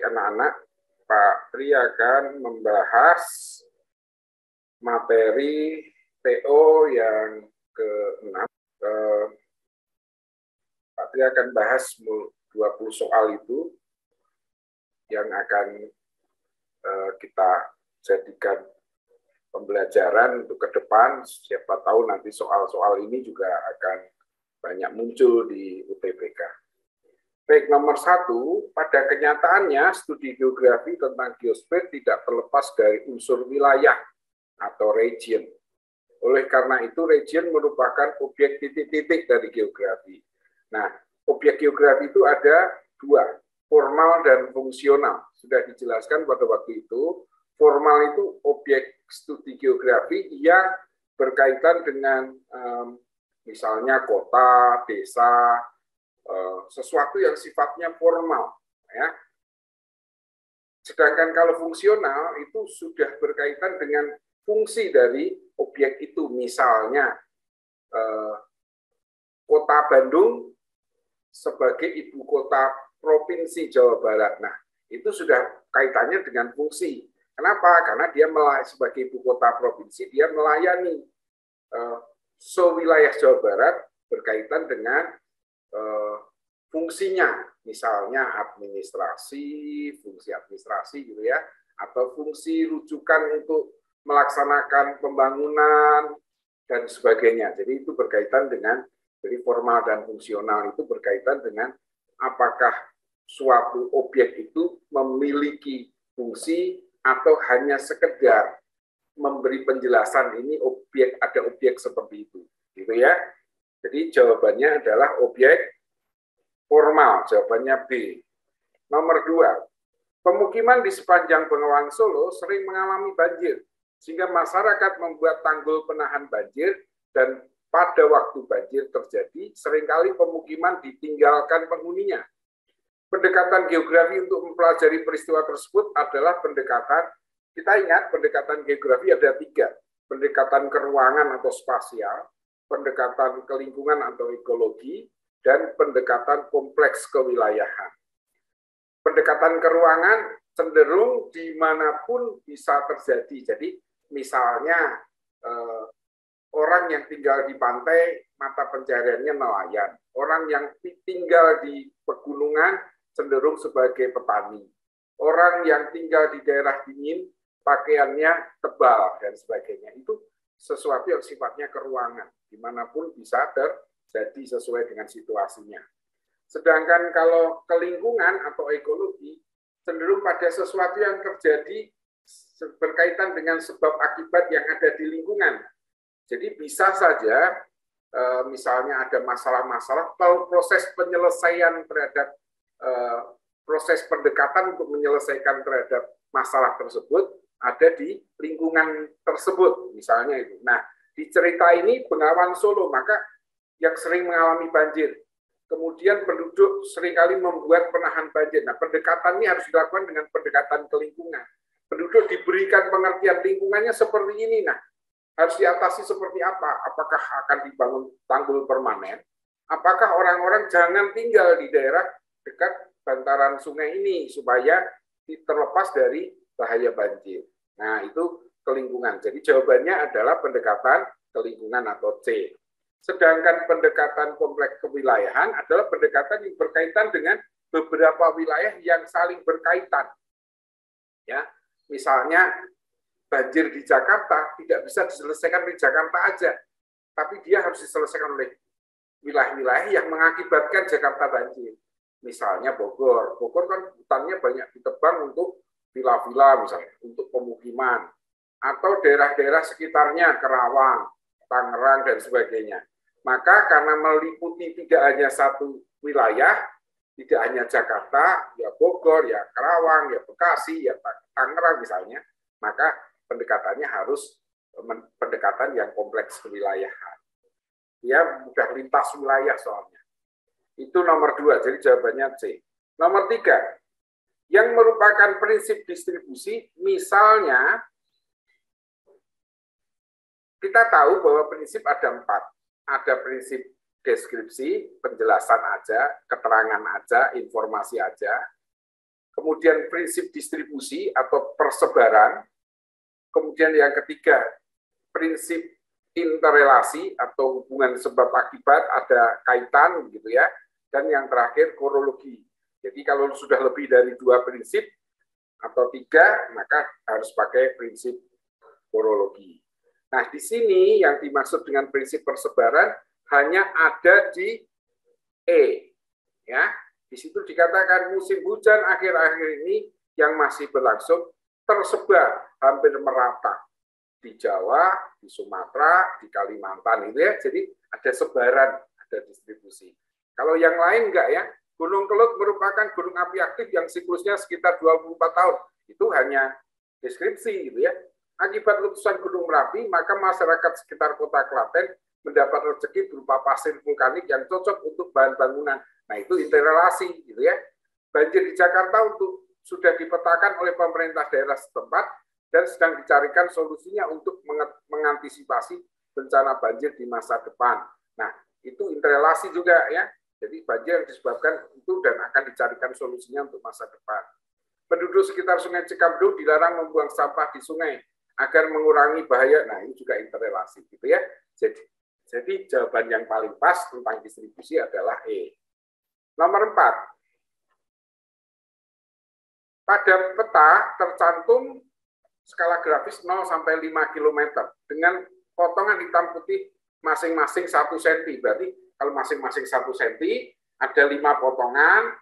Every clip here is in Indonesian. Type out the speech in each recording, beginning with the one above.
anak-anak, Pak Tri akan membahas materi TO yang ke-6. Pak Tri akan bahas 20 soal itu yang akan kita jadikan pembelajaran untuk ke depan. Siapa tahu nanti soal-soal ini juga akan banyak muncul di UTBK. Baik, nomor 1, pada kenyataannya studi geografi tentang geosfer tidak terlepas dari unsur wilayah atau region. Oleh karena itu, region merupakan objek titik-titik dari geografi. Nah, objek geografi itu ada 2, formal dan fungsional. Sudah dijelaskan pada waktu itu, formal itu objek studi geografi yang berkaitan dengan misalnya kota, desa, sesuatu yang sifatnya formal, ya. Sedangkan kalau fungsional itu sudah berkaitan dengan fungsi dari objek itu, misalnya kota Bandung sebagai ibu kota provinsi Jawa Barat. Nah, itu sudah kaitannya dengan fungsi. Kenapa? Karena dia sebagai ibu kota provinsi, dia melayani wilayah Jawa Barat berkaitan dengan fungsinya, misalnya fungsi administrasi gitu ya, atau fungsi rujukan untuk melaksanakan pembangunan dan sebagainya. Jadi itu berkaitan dengan, jadi formal dan fungsional itu berkaitan dengan apakah suatu objek itu memiliki fungsi atau hanya sekedar memberi penjelasan ini ada objek seperti itu, gitu ya. Jadi jawabannya adalah objek formal, jawabannya B. Nomor 2, pemukiman di sepanjang Bengawan Solo sering mengalami banjir, sehingga masyarakat membuat tanggul penahan banjir, dan pada waktu banjir terjadi, seringkali pemukiman ditinggalkan penghuninya. Pendekatan geografi untuk mempelajari peristiwa tersebut adalah pendekatan, kita ingat pendekatan geografi ada 3, pendekatan keruangan atau spasial, pendekatan ke lingkungan atau ekologi, dan pendekatan kompleks kewilayahan. Pendekatan keruangan cenderung dimanapun bisa terjadi. Jadi misalnya orang yang tinggal di pantai, mata pencahariannya nelayan. Orang yang tinggal di pegunungan cenderung sebagai petani. Orang yang tinggal di daerah dingin, pakaiannya tebal, dan sebagainya. Itu sesuatu yang sifatnya keruangan. Dimanapun bisa terjadi sesuai dengan situasinya. Sedangkan kalau ke lingkungan atau ekologi, cenderung pada sesuatu yang terjadi berkaitan dengan sebab akibat yang ada di lingkungan. Jadi bisa saja, misalnya ada masalah-masalah, proses penyelesaian terhadap, proses pendekatan untuk menyelesaikan terhadap masalah tersebut ada di lingkungan tersebut, misalnya itu. Nah, di cerita ini Bengawan Solo, maka yang sering mengalami banjir. Kemudian penduduk seringkali membuat penahan banjir. Nah, pendekatan ini harus dilakukan dengan pendekatan ke lingkungan. Penduduk diberikan pengertian lingkungannya seperti ini. Nah, harus diatasi seperti apa? Apakah akan dibangun tanggul permanen? Apakah orang-orang jangan tinggal di daerah dekat bantaran sungai ini supaya terlepas dari bahaya banjir? Nah, itu ke lingkungan. Jadi jawabannya adalah pendekatan ke lingkungan atau C. Sedangkan pendekatan kompleks kewilayahan adalah pendekatan yang berkaitan dengan beberapa wilayah yang saling berkaitan. Ya, misalnya banjir di Jakarta tidak bisa diselesaikan di Jakarta aja, tapi dia harus diselesaikan oleh wilayah-wilayah yang mengakibatkan Jakarta banjir. Misalnya Bogor. Bogor kan hutannya banyak ditebang untuk villa-villa misalnya, untuk pemukiman. Atau daerah-daerah sekitarnya, Kerawang, Tangerang, dan sebagainya. Maka karena meliputi tidak hanya satu wilayah, tidak hanya Jakarta, ya Bogor, ya Kerawang, ya Bekasi, ya Tangerang misalnya, maka pendekatannya harus pendekatan yang kompleks kewilayahan. Dia mudah lintas wilayah soalnya. Itu nomor 2, jadi jawabannya C. Nomor 3, yang merupakan prinsip distribusi, misalnya kita tahu bahwa prinsip ada 4. Ada prinsip deskripsi, penjelasan aja, keterangan aja, informasi aja. kemudian prinsip distribusi atau persebaran, kemudian yang ketiga prinsip interrelasi atau hubungan sebab akibat, ada kaitan gitu ya, dan yang terakhir korologi. Jadi kalau sudah lebih dari 2 prinsip atau 3, maka harus pakai prinsip korologi. Nah, di sini yang dimaksud dengan prinsip persebaran hanya ada di E, ya. Di situ dikatakan musim hujan akhir-akhir ini yang masih berlangsung tersebar hampir merata di Jawa, di Sumatera, di Kalimantan itu ya. Jadi ada sebaran, ada distribusi. Kalau yang lain enggak ya. Gunung Kelut merupakan gunung api aktif yang siklusnya sekitar 24 tahun. Itu hanya deskripsi gitu ya. Akibat letusan Gunung Merapi, maka masyarakat sekitar Kota Klaten mendapat rezeki berupa pasir vulkanik yang cocok untuk bahan bangunan. Nah, itu interrelasi gitu ya. Banjir di Jakarta sudah dipetakan oleh pemerintah daerah setempat dan sedang dicarikan solusinya untuk mengantisipasi bencana banjir di masa depan. Nah, itu interrelasi juga ya. Jadi banjir yang disebabkan itu dan akan dicarikan solusinya untuk masa depan. Penduduk sekitar Sungai Cikapundung dilarang membuang sampah di sungai agar mengurangi bahaya. Nah, ini juga interrelasi gitu ya. Jadi jawaban yang paling pas tentang distribusi adalah E. Nomor 4. Pada peta tercantum skala grafis 0 sampai 5 km dengan potongan hitam putih masing-masing 1 cm. Berarti kalau masing-masing 1 cm ada 5 potongan.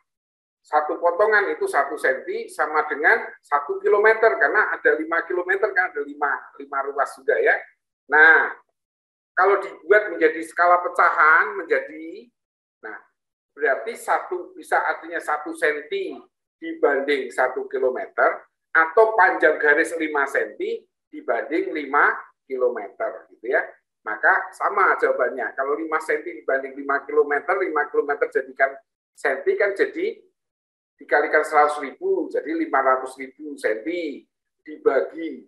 1 potongan itu 1 cm sama dengan 1 km karena ada 5 km kan ada 5 ruas juga ya. Nah, kalau dibuat menjadi skala pecahan menjadi, nah berarti bisa artinya 1 cm dibanding 1 km atau panjang garis 5 cm dibanding 5 km gitu ya. Maka sama jawabannya. Kalau 5 cm dibanding 5 km, 5 km jadikan cm kan jadi dikalikan 100.000, jadi 500.000 cm dibagi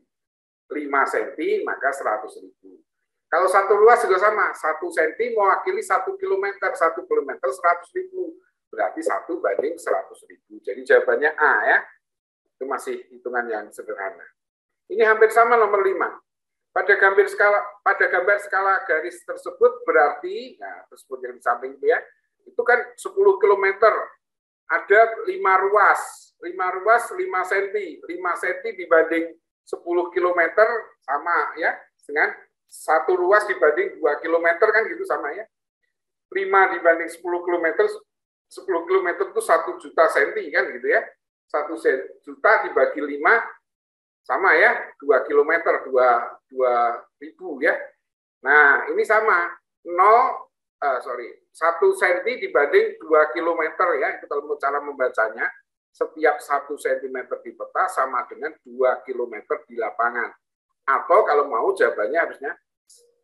5 cm maka 100.000. Kalau satu ruas juga sama, 1 cm mewakili 1 km, 1 km 100.000, berarti 1 banding 100.000. Jadi jawabannya A ya, itu masih hitungan yang sederhana. Ini hampir sama nomor 5. Pada gambar skala garis tersebut berarti, nah tersebut yang di samping itu ya, itu kan 10 km, ada 5 ruas, 5 cm, 5 cm dibanding 10 km sama ya, dengan 1 ruas dibanding 2 km kan gitu sama ya. 5 dibanding 10 km, 10 km itu 1 juta cm kan gitu ya. 1 juta dibagi 5 sama ya, 2 km, 2.000 ya. Nah, ini sama. 1 cm dibanding 2 km ya, itu kalau cara membacanya. Setiap 1 cm di peta sama dengan 2 km di lapangan. Atau kalau mau jawabannya harusnya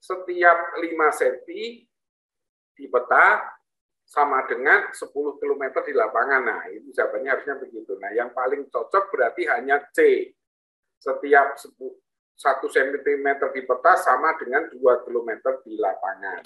setiap 5 cm di peta sama dengan 10 km di lapangan. Nah, itu jawabannya harusnya begitu. Nah, yang paling cocok berarti hanya C. Setiap 1 cm di peta sama dengan 2 km di lapangan.